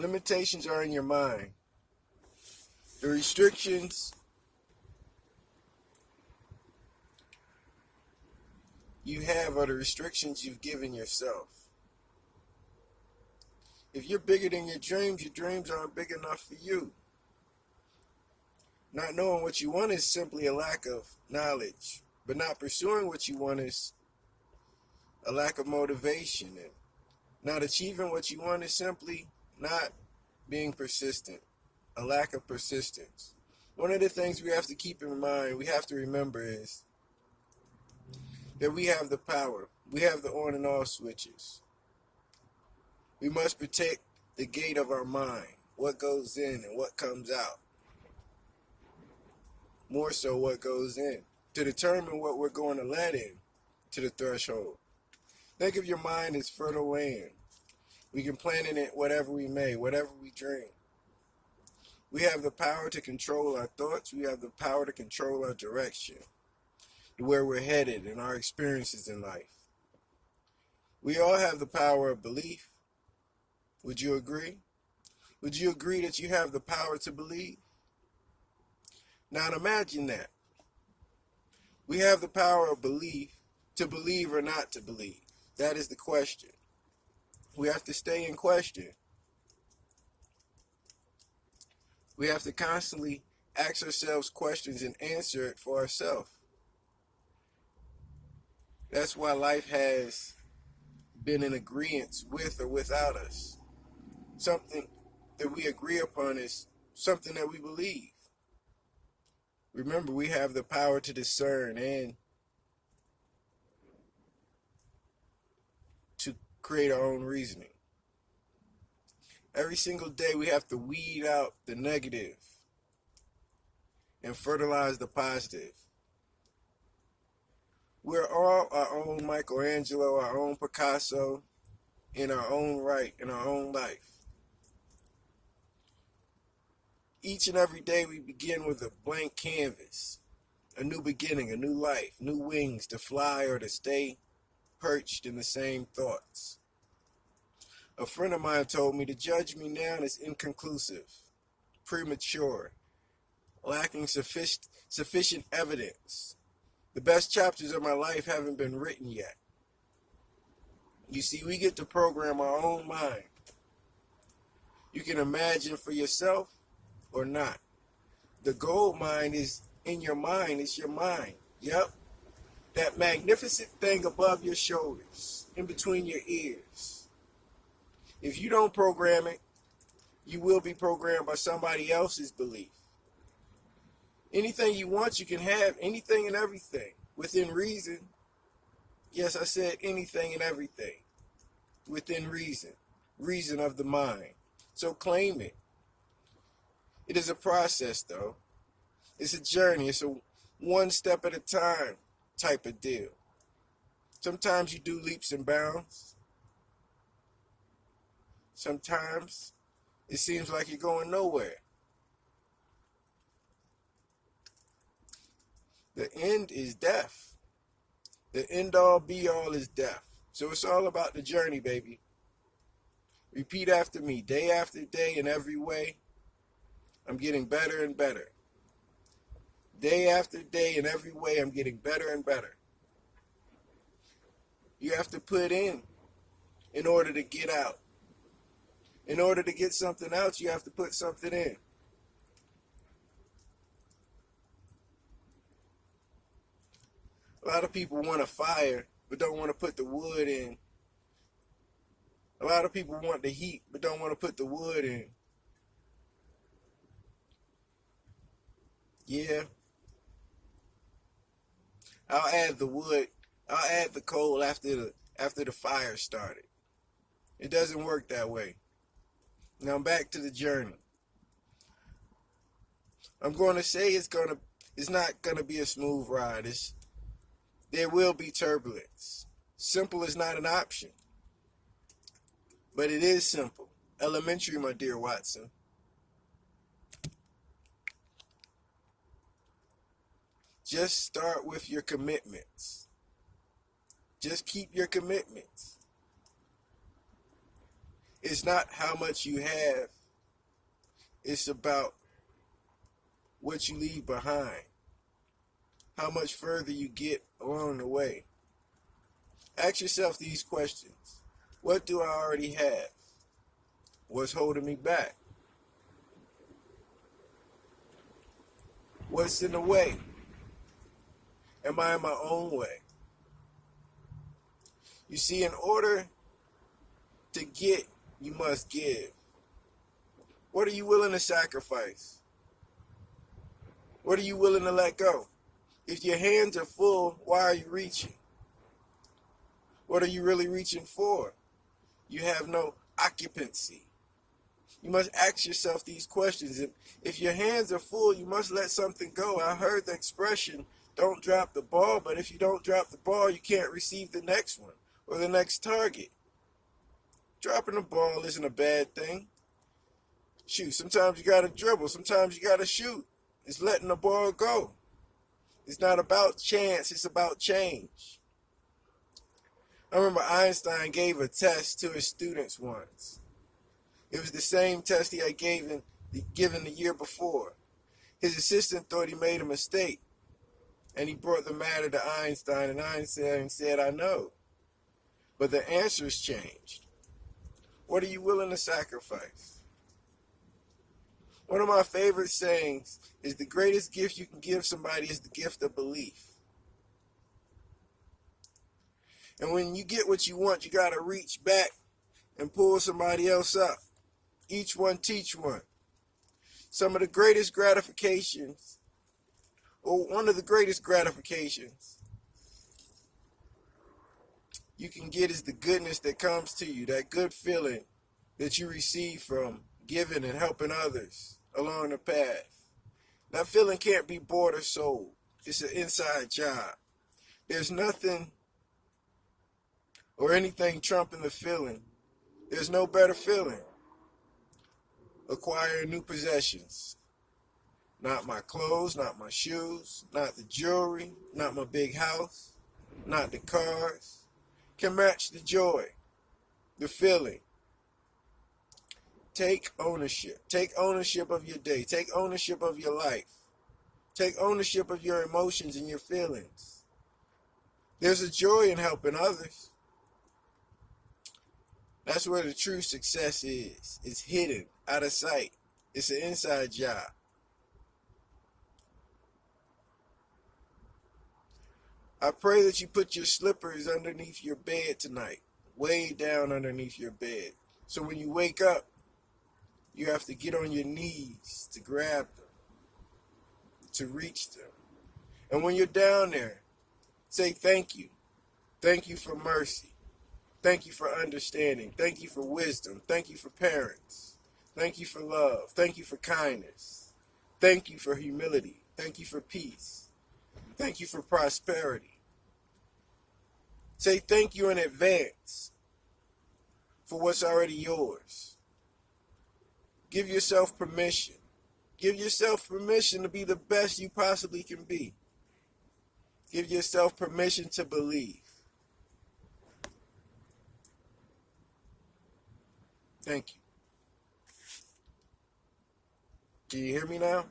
Limitations are in your mind. The restrictions you have are the restrictions you've given yourself. If you're bigger than your dreams aren't big enough for you. Not knowing what you want is simply a lack of knowledge, but not pursuing what you want is a lack of motivation. And not achieving what you want is simply not being persistent, a lack of persistence. One of the things we have to keep in mind, we have to remember is that we have the power. We have the on and off switches. We must protect the gate of our mind, what goes in and what comes out. More so what goes in, to determine what we're going to let in to the threshold. Think of your mind as fertile land. We can plant in it whatever we may, whatever we dream. We have the power to control our thoughts. We have the power to control our direction, where we're headed and our experiences in life. We all have the power of belief. Would you agree? Would you agree that you have the power to believe? Now imagine that. We have the power of belief to believe or not to believe. That is the question. We have to stay in question. We have to constantly ask ourselves questions and answer it for ourselves. That's why life has been in agreement with or without us. Something that we agree upon is something that we believe. Remember, we have the power to discern and to create our own reasoning. Every single day we have to weed out the negative and fertilize the positive. We're all our own Michelangelo, our own Picasso, in our own right, in our own life. Each and every day we begin with a blank canvas, a new beginning, a new life, new wings to fly or to stay perched in the same thoughts. A friend of mine told me to judge me now is inconclusive, premature, lacking sufficient evidence. The best chapters of my life haven't been written yet. You see, we get to program our own mind. You can imagine for yourself or not. The gold mine is in your mind. It's your mind. Yep. That magnificent thing above your shoulders, in between your ears. If you don't program it, you will be programmed by somebody else's belief. Anything you want, you can have. Anything and everything. Within reason. Yes, I said anything and everything. Within reason. Reason of the mind. So claim it. It is a process, though. It's a journey. It's a one step at a time type of deal. Sometimes you do leaps and bounds. Sometimes it seems like you're going nowhere. The end is death. The end all be all is death. So it's all about the journey, baby. Repeat after me, day after day, in every way. I'm getting better and better. Day after day, in every way, I'm getting better and better. You have to put in order to get out. In order to get something out, you have to put something in. A lot of people want a fire, but don't want to put the wood in. A lot of people want the heat, but don't want to put the wood in. Yeah. I'll add the wood. I'll add the coal after the fire started. It doesn't work that way. Now back to the journey. I'm going to say it's not going to be a smooth ride. There will be turbulence. Simple is not an option. But it is simple. Elementary, my dear Watson. Just start with your commitments. Just keep your commitments. It's not how much you have, it's about what you leave behind, how much further you get along the way. Ask yourself these questions. What do I already have? What's holding me back? What's in the way? Am I in my own way? You see, in order to get, you must give. What are you willing to sacrifice? What are you willing to let go? If your hands are full, why are you reaching? What are you really reaching for? You have no occupancy. You must ask yourself these questions. If your hands are full, you must let something go. I heard the expression, don't drop the ball, but if you don't drop the ball, you can't receive the next one or the next target. Dropping the ball isn't a bad thing. Shoot, sometimes you gotta dribble, sometimes you gotta shoot. It's letting the ball go. It's not about chance, it's about change. I remember Einstein gave a test to his students once. It was the same test he had given the year before. His assistant thought he made a mistake, and he brought the matter to Einstein, and Einstein said, I know. But the answers changed. What are you willing to sacrifice? One of my favorite sayings is the greatest gift you can give somebody is the gift of belief. And when you get what you want, you got to reach back and pull somebody else up. Each one teach one. Some of the greatest gratifications, or one of the greatest gratifications you can get is the goodness that comes to you, that good feeling that you receive from giving and helping others along the path. That feeling can't be bought or sold. It's an inside job. There's nothing or anything trumping the feeling. There's no better feeling. Acquiring new possessions. Not my clothes, not my shoes, not the jewelry, not my big house, not the cars. Can match the joy, the feeling. Take ownership. Take ownership of your day. Take ownership of your life. Take ownership of your emotions and your feelings. There's a joy in helping others. That's where the true success is. It's hidden, out of sight. It's an inside job. I pray that you put your slippers underneath your bed tonight, way down underneath your bed. So when you wake up, you have to get on your knees to grab them, to reach them. And when you're down there, say thank you. Thank you for mercy. Thank you for understanding. Thank you for wisdom. Thank you for parents. Thank you for love. Thank you for kindness. Thank you for humility. Thank you for peace. Thank you for prosperity. Say thank you in advance for what's already yours. Give yourself permission. Give yourself permission to be the best you possibly can be. Give yourself permission to believe. Thank you. Can you hear me now?